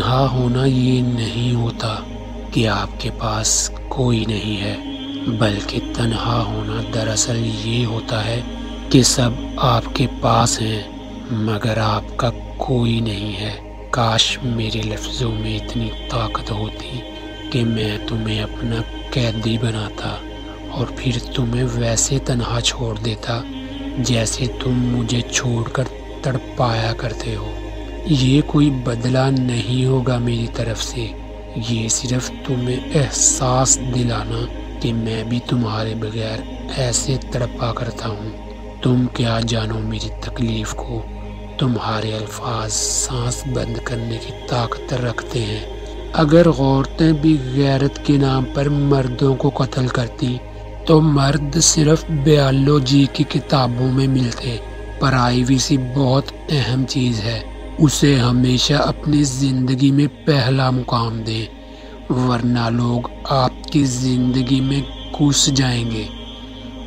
تنہا ہونا یہ نہیں ہوتا کہ آپ کے پاس کوئی نہیں ہے، بلکہ تنہا ہونا دراصل یہ ہوتا ہے کہ سب آپ کے پاس ہیں مگر آپ کا کوئی نہیں ہے۔ کاش میرے لفظوں میں اتنی طاقت ہوتی کہ میں تمہیں اپنا قیدی بناتا اور پھر تمہیں ویسے تنہا چھوڑ دیتا جیسے تم مجھے چھوڑ کر تڑپایا کرتے ہو۔ یہ کوئی بدلہ نہیں ہوگا میری طرف سے، یہ صرف تمہیں احساس دلانا کہ میں بھی تمہارے بغیر ایسے تڑپا کرتا ہوں۔ تم کیا جانو میری تکلیف کو، تمہارے الفاظ سانس بند کرنے کی طاقت رکھتے ہیں۔ اگر عورتیں بھی غیرت کے نام پر مردوں کو قتل کرتی تو مرد صرف بیالوجی کی کتابوں میں ملتے۔ پرائیویسی بہت اہم چیز ہے، اسے ہمیشہ اپنی زندگی میں پہلا مقام دیں، ورنہ لوگ آپ کی زندگی میں گھس جائیں گے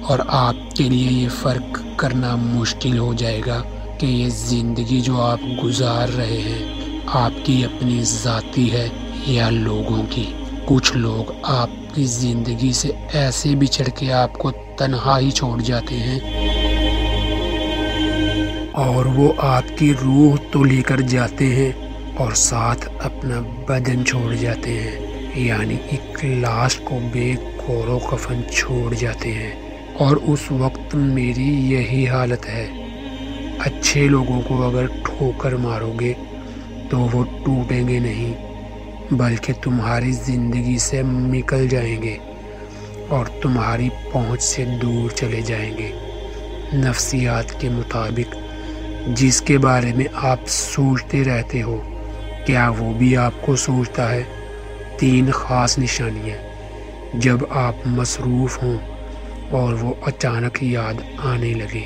اور آپ کے لیے یہ فرق کرنا مشکل ہو جائے گا کہ یہ زندگی جو آپ گزار رہے ہیں آپ کی اپنی ذاتی ہے یا لوگوں کی۔ کچھ لوگ آپ کی زندگی سے ایسے بچھڑ کے آپ کو تنہا ہی چھوڑ جاتے ہیں اور وہ آپ کی روح تو لے کر جاتے ہیں اور ساتھ اپنا بدن چھوڑ جاتے ہیں، یعنی ایک لاش کو بے کور و کفن چھوڑ جاتے ہیں۔ اور اس وقت میری یہی حالت ہے۔ اچھے لوگوں کو اگر ٹھوکر مارو گے تو وہ ٹوٹیں گے نہیں بلکہ تمہاری زندگی سے نکل جائیں گے اور تمہاری پہنچ سے دور چلے جائیں گے۔ نفسیات کے مطابق جس کے بارے میں آپ سوچتے رہتے ہو، کیا وہ بھی آپ کو سوچتا ہے؟ 3 خاص نشانیاں جب آپ مصروف ہوں اور وہ اچانک یاد آنے لگے،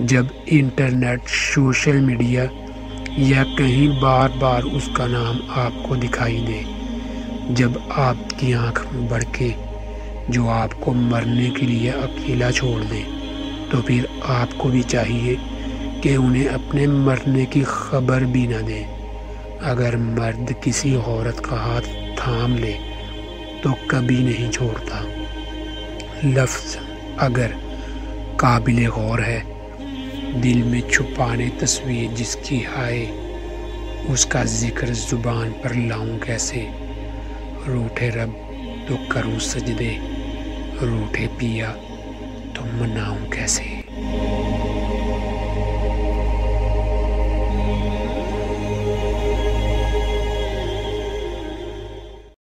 جب انٹرنیٹ، سوشل میڈیا یا کہیں بار بار اس کا نام آپ کو دکھائی دے، جب آپ کی آنکھ بڑکے جو آپ کو مرنے کے لیے اکیلا چھوڑ دیں، تو پھر آپ کو بھی چاہیے کہ انہیں اپنے مرنے کی خبر بھی نہ دیں۔ اگر مرد کسی عورت کا ہاتھ تھام لے تو کبھی نہیں چھوڑتا۔ لفظ اگر قابل غور ہے، دل میں چھپانے تصویر جس کی ہائے، اس کا ذکر زبان پر لاؤں کیسے؟ روٹھے رب تو کروں سجدے، روٹھے پیا تو مناؤں کیسے؟